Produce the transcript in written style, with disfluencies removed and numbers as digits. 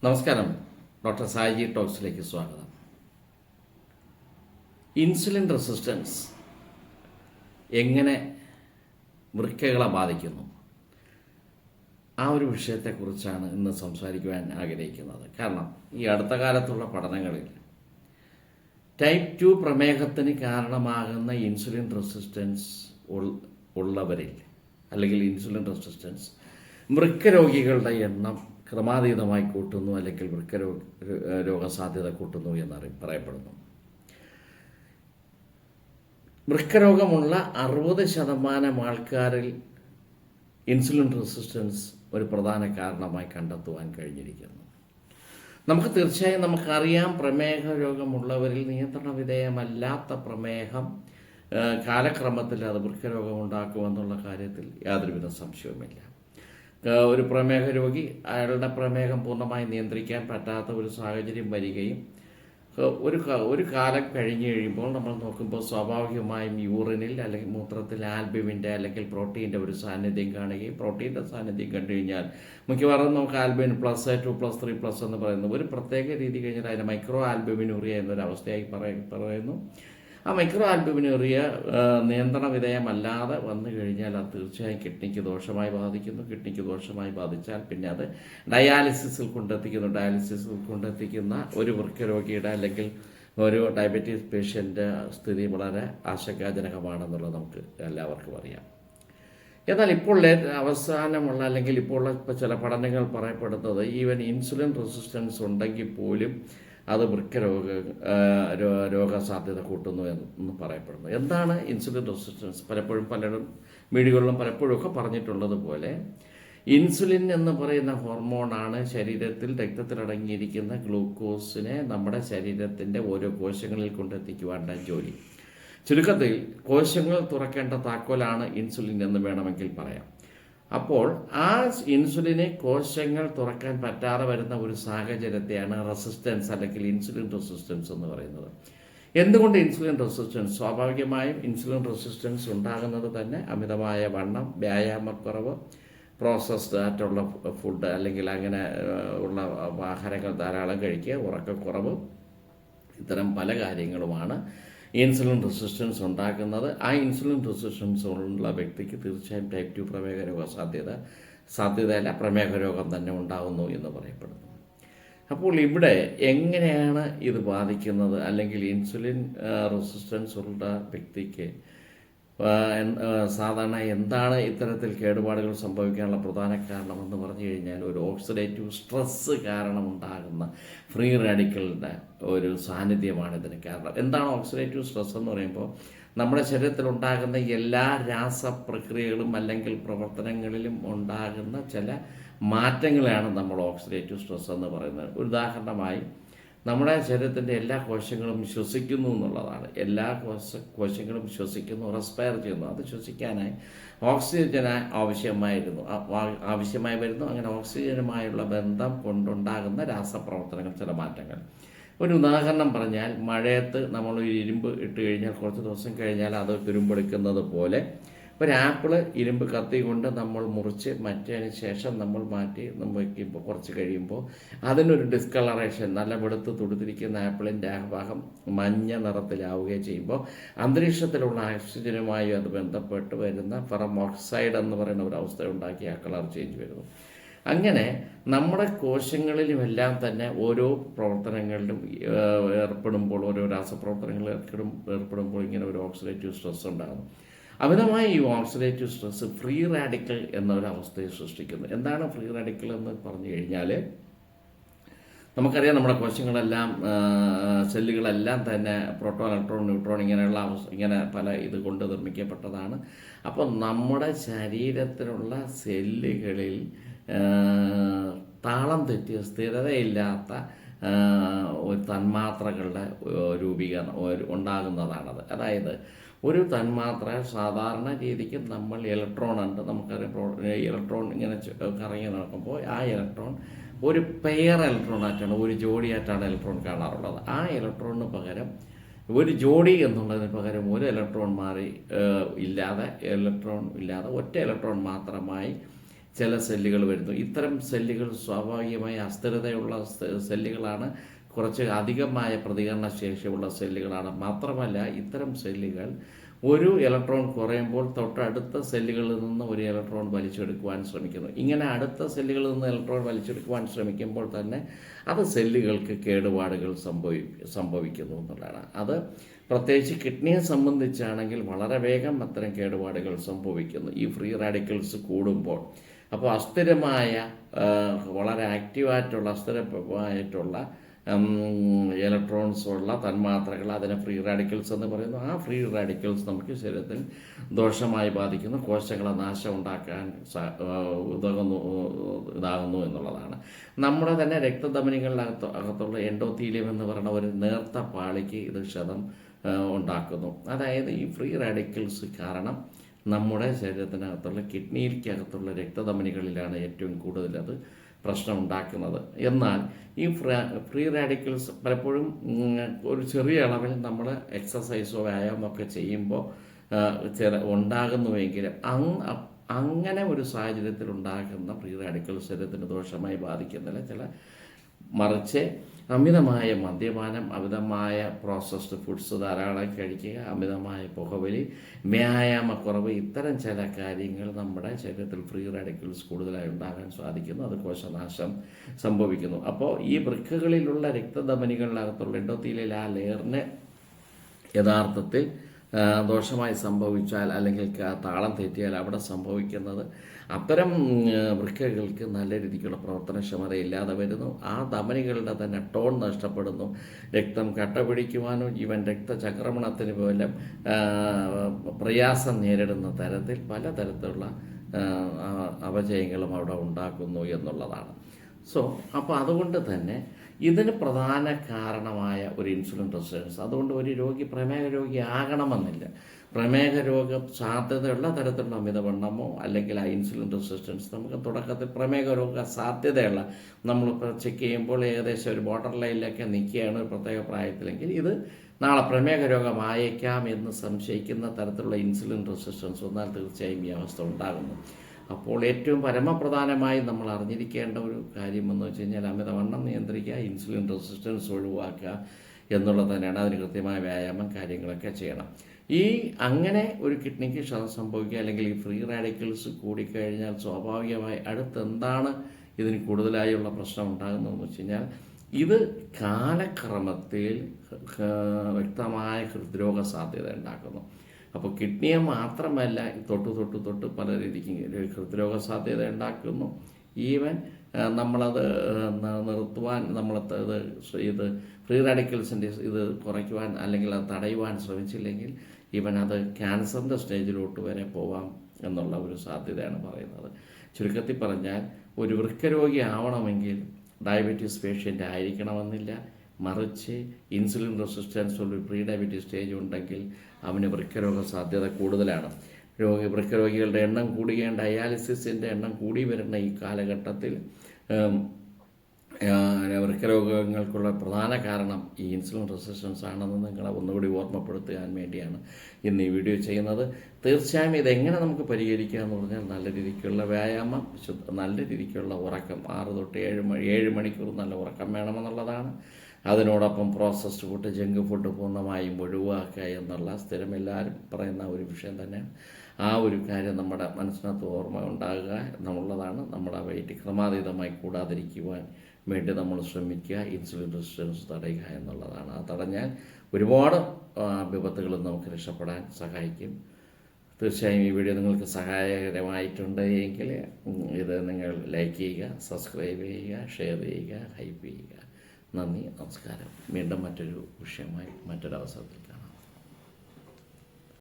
നമസ്കാരം. ഡോക്ടർ സായിജി ടോക്സിലേക്ക് സ്വാഗതം. Insulin resistance എങ്ങനെ വൃക്കകളെ ബാധിക്കുന്നു, ആ ഒരു വിഷയത്തെക്കുറിച്ചാണ് ഇന്ന് സംസാരിക്കുവാൻ ആഗ്രഹിക്കുന്നത്. കാരണം ഈ അടുത്ത കാലത്തുള്ള പഠനങ്ങളിൽ ടൈപ്പ് 2 പ്രമേഹത്തിന് കാരണമാകുന്ന ഇൻസുലിൻ റെസിസ്റ്റൻസ് ഉള്ളവരിൽ അല്ലെങ്കിൽ ഇൻസുലിൻ റെസിസ്റ്റൻസ് വൃക്കരോഗികളുടെ എണ്ണം ക്രമാതീതമായി കൂട്ടുന്നു, അല്ലെങ്കിൽ രോഗസാധ്യത കൂട്ടുന്നു എന്ന് പറയപ്പെടുന്നു. വൃക്കരോഗമുള്ള 60% ആൾക്കാരിൽ ഇൻസുലിൻ റെസിസ്റ്റൻസ് ഒരു പ്രധാന കാരണമായി കണ്ടെത്തുവാൻ കഴിഞ്ഞിരിക്കുന്നു. നമുക്ക് തീർച്ചയായും നമുക്കറിയാം, പ്രമേഹ രോഗമുള്ളവരിൽ നിയന്ത്രണ വിധേയമല്ലാത്ത പ്രമേഹം കാലക്രമത്തിൽ അത് വൃക്കരോഗമുണ്ടാക്കുമെന്നുള്ള കാര്യത്തിൽ യാതൊരുവിധ സംശയവുമില്ല. ഒരു പ്രമേഹ രോഗി അയാളുടെ പ്രമേഹം പൂർണ്ണമായി നിയന്ത്രിക്കാൻ പറ്റാത്ത ഒരു സാഹചര്യം വരികയും ഒരു കാലം കഴിഞ്ഞ് കഴിയുമ്പോൾ നമ്മൾ നോക്കുമ്പോൾ സ്വാഭാവികമായും യൂറിനിൽ അല്ലെങ്കിൽ മൂത്രത്തിൽ ആൽബുമിൻ്റെ അല്ലെങ്കിൽ പ്രോട്ടീൻ്റെ ഒരു സാന്നിധ്യം കാണുകയും, പ്രോട്ടീൻ്റെ സാന്നിധ്യം കണ്ടു കഴിഞ്ഞാൽ മിക്കവാറും നമുക്ക് ആൽബുമിൻ +2+3+ എന്ന് പറയുന്നു. ഒരു പ്രത്യേക രീതി കഴിഞ്ഞാൽ അതിന് മൈക്രോ ആൽബുമിനൂറിയ എന്നൊരവസ്ഥയായി പറയുന്നു. ആ മൈക്രോ ആൽബുമിനൂറിയ നിയന്ത്രണ വിധേയമല്ലാതെ വന്നു കഴിഞ്ഞാൽ അത് തീർച്ചയായും കിഡ്നിക്ക് ദോഷമായി ബാധിക്കുന്നു. കിഡ്നിക്ക് ദോഷമായി ബാധിച്ചാൽ പിന്നെ അത് ഡയാലിസിസിൽ കൊണ്ടെത്തിക്കുന്ന ഒരു വൃക്കരോഗിയുടെ അല്ലെങ്കിൽ ഒരു ഡയബറ്റീസ് പേഷ്യൻ്റ് സ്ഥിതി വളരെ ആശങ്കാജനകമാണെന്നുള്ളത് നമുക്ക് എല്ലാവർക്കും അറിയാം. എന്നാൽ ഇപ്പോൾ അവസാനമുള്ള അല്ലെങ്കിൽ ഇപ്പോൾ ചില പഠനങ്ങൾ പറയപ്പെടുന്നത് ഈവൻ ഇൻസുലിൻ റെസിസ്റ്റൻസ് ഉണ്ടെങ്കിൽ പോലും അത് രോഗസാധ്യത കൂട്ടുന്നു എന്ന് പറയപ്പെടുന്നു. എന്താണ് ഇൻസുലിൻ റെസിസ്റ്റൻസ്? പലരും മീഡിയകളിലും പലപ്പോഴും പറഞ്ഞിട്ടുള്ളത് പോലെ, ഇൻസുലിൻ എന്ന് പറയുന്ന ഹോർമോണാണ് ശരീരത്തിൽ രക്തത്തിലടങ്ങിയിരിക്കുന്ന ഗ്ലൂക്കോസിനെ നമ്മുടെ ശരീരത്തിൻ്റെ ഓരോ കോശങ്ങളിൽ കൊണ്ടെത്തിക്കുവാനുള്ള ജോലി. ചുരുക്കത്തിൽ കോശങ്ങൾ തുറക്കേണ്ട താക്കോലാണ് ഇൻസുലിൻ എന്ന് വേണമെങ്കിൽ പറയാം. അപ്പോൾ ആ ഇൻസുലിനെ കോശങ്ങൾ തുറക്കാൻ പറ്റാതെ വരുന്ന ഒരു സാഹചര്യത്തെയാണ് റെസിസ്റ്റൻസ് അല്ലെങ്കിൽ ഇൻസുലിൻ റെസിസ്റ്റൻസ് എന്ന് പറയുന്നത്. എന്തുകൊണ്ട് ഇൻസുലിൻ റെസിസ്റ്റൻസ്? സ്വാഭാവികമായും ഇൻസുലിൻ റെസിസ്റ്റൻസ് ഉണ്ടാകുന്നത് തന്നെ അമിതമായ വണ്ണം, വ്യായാമക്കുറവ്, പ്രോസസ്ഡ് ആയിട്ടുള്ള ഫുഡ് അല്ലെങ്കിൽ അങ്ങനെ ഉള്ള ആഹാരങ്ങൾ ധാരാളം കഴിക്കുക, ഉറക്കക്കുറവ്, ഇത്തരം പല കാര്യങ്ങളുമാണ് ഇൻസുലിൻ റെസിസ്റ്റൻസ് ഉണ്ടാക്കുന്നത്. ആ ഇൻസുലിൻ റെസിസ്റ്റൻസ് ഉള്ള വ്യക്തിക്ക് തീർച്ചയായും ടൈപ്പ് 2 പ്രമേഹ രോഗ സാധ്യതയല്ല, പ്രമേഹ രോഗം തന്നെ ഉണ്ടാകുന്നു എന്ന് പറയപ്പെടുന്നു. അപ്പോൾ ഇവിടെ എങ്ങനെയാണ് ഇത് ബാധിക്കുന്നത്, അല്ലെങ്കിൽ ഇൻസുലിൻ റെസിസ്റ്റൻസ് ഉള്ള വ്യക്തിക്ക് സാധാരണ എന്താണ് ഇത്തരത്തിൽ കേടുപാടുകൾ സംഭവിക്കാനുള്ള പ്രധാന കാരണമെന്ന് പറഞ്ഞു കഴിഞ്ഞാൽ, ഒരു ഓക്സിഡേറ്റീവ് സ്ട്രെസ്സ് കാരണം ഉണ്ടാകുന്ന ഫ്രീ റാഡിക്കലിൻ്റെ ഒരു സാന്നിധ്യമാണ് ഇതിന് കാരണം. എന്താണ് ഓക്സിഡേറ്റീവ് സ്ട്രെസ് എന്ന് പറയുമ്പോൾ, നമ്മുടെ ശരീരത്തിൽ ഉണ്ടാകുന്ന എല്ലാ രാസപ്രക്രിയകളും അല്ലെങ്കിൽ പ്രവർത്തനങ്ങളിലും ഉണ്ടാകുന്ന ചില മാറ്റങ്ങളെയാണ് നമ്മൾ ഓക്സിഡേറ്റീവ് സ്ട്രെസ് എന്ന് പറയുന്നത്. ഉദാഹരണമായി, നമ്മുടെ ശരീരത്തിൻ്റെ എല്ലാ കോശങ്ങളും ശ്വസിക്കുന്നു എന്നുള്ളതാണ്. എല്ലാ കോശങ്ങളും ശ്വസിക്കുന്നു, റെസ്പയർ ചെയ്യുന്നു. അത് ശ്വസിക്കാനായി ഓക്സിജൻ ആവശ്യമായി വരുന്നു. അങ്ങനെ ഓക്സിജനുമായുള്ള ബന്ധം കൊണ്ടുണ്ടാകുന്ന രാസപ്രവർത്തനങ്ങൾ, ചില മാറ്റങ്ങൾ. ഒരു ഉദാഹരണം പറഞ്ഞാൽ, മഴയത്ത് നമ്മൾ ഒരു ഇരുമ്പ് ഇട്ട് കഴിഞ്ഞാൽ കുറച്ച് ദിവസം കഴിഞ്ഞാൽ അത് തുരുമ്പെടുക്കുന്നത് പോലെ ഒരു ആപ്പിൾ ഇരുമ്പ് കത്തി കൊണ്ട് നമ്മൾ മുറിച്ച് മറ്റതിന് ശേഷം നമ്മൾ മാറ്റി വയ്ക്കുമ്പോൾ കുറച്ച് കഴിയുമ്പോൾ അതിനൊരു ഡിസ്കളറേഷൻ, നല്ല വെളുത്ത് തുടുത്തിരിക്കുന്ന ആപ്പിളിൻ്റെ ആ ഭാഗം മഞ്ഞ നിറത്തിലാവുകയും ചെയ്യുമ്പോൾ അന്തരീക്ഷത്തിലുള്ള ഓക്സിജനുമായി അത് ബന്ധപ്പെട്ട് വരുന്ന പെറോക്സൈഡ് എന്ന് പറയുന്ന ഒരു അവസ്ഥ ഉണ്ടാക്കി ആ കളർ ചേഞ്ച് വരുന്നു. അങ്ങനെ നമ്മുടെ കോശങ്ങളിലുമെല്ലാം തന്നെ ഓരോ പ്രവർത്തനങ്ങളിലും ഏർപ്പെടുമ്പോൾ, ഓരോ രാസപ്രവർത്തനങ്ങളിൽ ഏർപ്പെടുമ്പോൾ ഇങ്ങനെ ഒരു ഓക്സിഡേറ്റീവ് സ്ട്രെസ് ഉണ്ടാകുന്നു. അമിതമായ ഈ ഓക്സിഡേറ്റീവ് സ്ട്രെസ് ഫ്രീ റാഡിക്കൽ എന്നൊരവസ്ഥയെ സൃഷ്ടിക്കുന്നു. എന്താണ് ഫ്രീ റാഡിക്കൽ എന്ന് പറഞ്ഞു കഴിഞ്ഞാൽ, നമുക്കറിയാം നമ്മുടെ കോശങ്ങളെല്ലാം, സെല്ലുകളെല്ലാം തന്നെ പ്രോട്ടോൺ, ഇലക്ട്രോൺ, ന്യൂട്രോൺ ഇങ്ങനെ പല ഇത് കൊണ്ട് നിർമ്മിക്കപ്പെട്ടതാണ്. അപ്പോൾ നമ്മുടെ ശരീരത്തിലുള്ള സെല്ലുകളിൽ താളം തെറ്റിയ സ്ഥിരതയില്ലാത്ത ഒരു തന്മാത്രകളുടെ രൂപീകരണം ഉണ്ടാകുന്നതാണത്. അതായത് ഒരു തന്മാത്ര സാധാരണ രീതിക്ക് നമ്മൾ ഇലക്ട്രോൺ ഉണ്ട്, നമുക്കറിയാം ഇലക്ട്രോൺ ഇങ്ങനെ കറങ്ങി നടക്കുമ്പോൾ ആ ഇലക്ട്രോൺ ഒരു പെയർ ഇലക്ട്രോണായിട്ടാണ്, ഒരു ജോഡിയായിട്ടാണ് ഇലക്ട്രോൺ കാണാറുള്ളത്. ആ ഇലക്ട്രോണിന് പകരം ഒരു ജോഡി എന്നുള്ളതിന് പകരം ഒരു ഇലക്ട്രോൺ ഇല്ലാതെ ഒറ്റ ഇലക്ട്രോൺ മാത്രമായി ചില സെല്ലുകൾ വരുന്നു. ഇത്തരം സെല്ലുകൾ സ്വാഭാവികമായി അസ്ഥിരതയുള്ള സെല്ലുകളാണ്, കുറച്ച് അധികമായ പ്രതികരണ ശേഷിയുള്ള സെല്ലുകളാണ്. മാത്രമല്ല ഇത്തരം സെല്ലുകൾ ഒരു ഇലക്ട്രോൺ കുറയുമ്പോൾ തൊട്ടടുത്ത സെല്ലുകളിൽ നിന്ന് ഒരു ഇലക്ട്രോൺ വലിച്ചെടുക്കുവാൻ ശ്രമിക്കുന്നു. ഇങ്ങനെ അടുത്ത സെല്ലുകളിൽ നിന്ന് ഇലക്ട്രോൺ വലിച്ചെടുക്കുവാൻ ശ്രമിക്കുമ്പോൾ തന്നെ അത് സെല്ലുകൾക്ക് കേടുപാടുകൾ സംഭവിക്കുന്നു എന്നുള്ളതാണ്. അത് പ്രത്യേകിച്ച് കിഡ്നിയെ സംബന്ധിച്ചാണെങ്കിൽ വളരെ വേഗം അത്തരം കേടുപാടുകൾ സംഭവിക്കുന്നു ഈ ഫ്രീ റാഡിക്കൽസ് കൂടുമ്പോൾ. അപ്പോൾ അസ്ഥിരമായ വളരെ അസ്ഥിരമായിട്ടുള്ള ഇലക്ട്രോൺസ് ഉള്ള തന്മാത്രകൾ, അതിനെ ഫ്രീ റാഡിക്കൽസ് എന്ന് പറയുന്നു. ആ ഫ്രീ റാഡിക്കൽസ് നമുക്ക് ശരീരത്തിൽ ദോഷമായി ബാധിക്കുന്നു, കോശങ്ങളെ നാശം ഉണ്ടാക്കാൻ ഇതാകുന്നു എന്നുള്ളതാണ്. നമ്മുടെ തന്നെ രക്തധമനികളിനകത്തുള്ള എൻഡോത്തീലിയം എന്ന് പറയുന്ന ഒരു നേർത്ത പാളിക്ക് ഇത് ക്ഷതം ഉണ്ടാക്കുന്നു. അതായത് ഈ ഫ്രീ റാഡിക്കൽസ് കാരണം നമ്മുടെ ശരീരത്തിനകത്തുള്ള കിഡ്നിക്കകത്തുള്ള രക്തധമനികളിലാണ് ഏറ്റവും കൂടുതൽ അത് പ്രശ്നം ഉണ്ടാക്കുന്നത്. എന്നാൽ ഈ ഫ്രീ റാഡിക്കൽസ് പലപ്പോഴും ഒരു ചെറിയ അളവിൽ നമ്മൾ എക്സസൈസോ വ്യായാമമൊക്കെ ചെയ്യുമ്പോൾ ഉണ്ടാകുന്നുവെങ്കിലും അങ്ങനെ ഒരു സാഹചര്യത്തിൽ ഉണ്ടാകുന്ന ഫ്രീ റാഡിക്കൽസ് ശരീരത്തിന് ദോഷമായി ബാധിക്കുന്നില്ല. മറിച്ച് അമിതമായ മദ്യപാനം, അമിതമായ പ്രോസസ്ഡ് ഫുഡ്സ് ധാരാളം കഴിക്കുക, അമിതമായ പുകവലി, വ്യായാമക്കുറവ്, ഇത്തരം ചില കാര്യങ്ങൾ നമ്മുടെ ശരീരത്തിൽ ഫ്രീ റാഡിക്കൽസ് കൂടുതലായി ഉണ്ടാകാൻ സാധിക്കുന്നു. അത് കോശനാശം സംഭവിക്കുന്നു. അപ്പോൾ ഈ വൃക്കകളിലുള്ള രക്തധമനികളിനകത്തുള്ള എൻഡോത്തീലിയൽ ആ ലെയറിന് യഥാർത്ഥത്തിൽ ദോഷമായി സംഭവിച്ചാൽ അല്ലെങ്കിൽ താളം തെറ്റിയാൽ അവിടെ സംഭവിക്കുന്നത് അത്തരം വൃക്കകൾക്ക് നല്ല രീതിക്കുള്ള പ്രവർത്തനക്ഷമതയില്ലാതെ വരുന്നു. ആ ധമനികളുടെ തന്നെ ടോൺ നഷ്ടപ്പെടുന്നു. രക്തം കട്ട പിടിക്കുവാനും ഈവൻ രക്തചംക്രമണത്തിന് പോലും പ്രയാസം നേരിടുന്ന തരത്തിൽ പലതരത്തിലുള്ള അപചയങ്ങളും അവിടെ ഉണ്ടാക്കുന്നു എന്നുള്ളതാണ്. അപ്പോൾ അതുകൊണ്ട് തന്നെ ഇതിന് പ്രധാന കാരണമായ ഒരു ഇൻസുലിൻ റെസിസ്റ്റൻസ്. അതുകൊണ്ട് ഒരു രോഗി പ്രമേഹ രോഗി ആകണമെന്നില്ല. പ്രമേഹ രോഗം സാധ്യതയുള്ള തരത്തിലുള്ള അമിതവണ്ണമോ അല്ലെങ്കിൽ ആ ഇൻസുലിൻ റെസിസ്റ്റൻസ് നമുക്ക് തുടക്കത്തിൽ പ്രമേഹ രോഗ സാധ്യതയുള്ള നമ്മളിപ്പോൾ ചെക്ക് ചെയ്യുമ്പോൾ ഏകദേശം ഒരു ബോർഡർ ലൈനിലൊക്കെ നിൽക്കുകയാണ് ഒരു പ്രത്യേക പ്രായത്തിലെങ്കിൽ ഇത് നാളെ പ്രമേഹ രോഗമായേക്കാം എന്ന് സംശയിക്കുന്ന തരത്തിലുള്ള ഇൻസുലിൻ റെസിസ്റ്റൻസ് വന്നാൽ തീർച്ചയായും ഈ അവസ്ഥ ഉണ്ടാകുന്നു. അപ്പോൾ ഏറ്റവും പരമപ്രധാനമായി നമ്മൾ അറിഞ്ഞിരിക്കേണ്ട ഒരു കാര്യമെന്ന് വെച്ച് കഴിഞ്ഞാൽ അമിതവണ്ണം നിയന്ത്രിക്കുക, ഇൻസുലിൻ റെസിസ്റ്റൻസ് ഒഴിവാക്കുക എന്നുള്ളത് തന്നെയാണ്. അതിന് കൃത്യമായ വ്യായാമം കാര്യങ്ങളൊക്കെ ചെയ്യണം. അങ്ങനെ ഒരു കിഡ്നിക്ക് ക്ഷതം സംഭവിക്കുക അല്ലെങ്കിൽ ഈ ഫ്രീ റാഡിക്കൽസ് കൂടിക്കഴിഞ്ഞാൽ സ്വാഭാവികമായി അടുത്തെന്താണ് ഇതിന് കൂടുതലായുള്ള പ്രശ്നം ഉണ്ടാകുന്നതെന്ന് വെച്ച് കഴിഞ്ഞാൽ ഇത് കാലക്രമത്തിൽ വ്യക്തമായ ഹൃദ്രോഗ സാധ്യത ഉണ്ടാക്കുന്നു. അപ്പോൾ കിഡ്നിയെ മാത്രമല്ല തൊട്ട് പല രീതിക്ക് ഹൃദ്രോഗ സാധ്യത ഉണ്ടാക്കുന്നു. ഈവൻ നമ്മളത് നിർത്തുവാൻ ഇത് ഫ്രീ റാഡിക്കൽസിൻ്റെ ഇത് കുറയ്ക്കുവാൻ അല്ലെങ്കിൽ അത് തടയുവാൻ ശ്രമിച്ചില്ലെങ്കിൽ ഈവൻ അത് ക്യാൻസറിൻ്റെ സ്റ്റേജിലോട്ട് വരെ പോവാം എന്നുള്ള ഒരു സാധ്യതയാണ് പറയുന്നത്. ചുരുക്കത്തിൽ പറഞ്ഞാൽ ഒരു വൃക്കരോഗി ആവണമെങ്കിൽ ഡയബറ്റീസ് പേഷ്യൻ്റ് ആയിരിക്കണമെന്നില്ല. മറിച്ച് ഇൻസുലിൻ റെസിസ്റ്റൻസ് ഉള്ള പ്രീ ഡയബറ്റീസ് സ്റ്റേജ് ഉണ്ടെങ്കിൽ അവന് വൃക്കരോഗ സാധ്യത കൂടുതലാണ്. വൃക്കരോഗികളുടെ എണ്ണം കൂടുകയും ഡയാലിസിസിൻ്റെ എണ്ണം കൂടി വരുന്ന ഈ കാലഘട്ടത്തിൽ വൃക്കരോഗങ്ങൾക്കുള്ള പ്രധാന കാരണം ഈ ഇൻസുലിൻ റെസിസ്റ്റൻസ് ആണെന്ന് നിങ്ങളെ ഒന്നുകൂടി ഓർമ്മപ്പെടുത്താൻ വേണ്ടിയാണ് ഇന്ന് ഈ വീഡിയോ ചെയ്യുന്നത്. തീർച്ചയായും ഇതെങ്ങനെ നമുക്ക് പരിഹരിക്കുക എന്ന് പറഞ്ഞാൽ നല്ല രീതിക്കുള്ള വ്യായാമം, നല്ല രീതിക്കുള്ള ഉറക്കം, 6 തൊട്ട് 7 മണിക്കൂർ നല്ല ഉറക്കം വേണമെന്നുള്ളതാണ്. അതിനോടൊപ്പം പ്രോസസ്ഡ് ഫുഡ്, ജങ്ക് ഫുഡ് പൂർണ്ണമായും ഒഴിവാക്കുക എന്നുള്ള സ്ഥിരം എല്ലാവരും പറയുന്ന ഒരു വിഷയം തന്നെയാണ്. ആ ഒരു കാര്യം നമ്മുടെ മനസ്സിനകത്ത് ഓർമ്മ ഉണ്ടാകുക എന്നുള്ളതാണ്. നമ്മുടെ വെയിറ്റ് ക്രമാതീതമായി കൂടാതിരിക്കുവാൻ വേണ്ടി നമ്മൾ ശ്രമിക്കുക. ഇൻസുലിൻ റെസിസ്റ്റൻസ് തടയുക എന്നുള്ളതാണ്. അത് തടഞ്ഞാൽ ഒരുപാട് വിപത്തുകളും നമുക്ക് രക്ഷപ്പെടാൻ സഹായിക്കും. തീർച്ചയായും ഈ വീഡിയോ നിങ്ങൾക്ക് സഹായകരമായിട്ടുണ്ട് എങ്കിൽ ഇത് നിങ്ങൾ ലൈക്ക് ചെയ്യുക, സബ്സ്ക്രൈബ് ചെയ്യുക, ഷെയർ ചെയ്യുക, ഹൈപ്പ് ചെയ്യുക. നന്ദി, നമസ്കാരം. വീണ്ടും മറ്റൊരു വിഷയമായി മറ്റൊരവസരത്തിൽ കാണാം.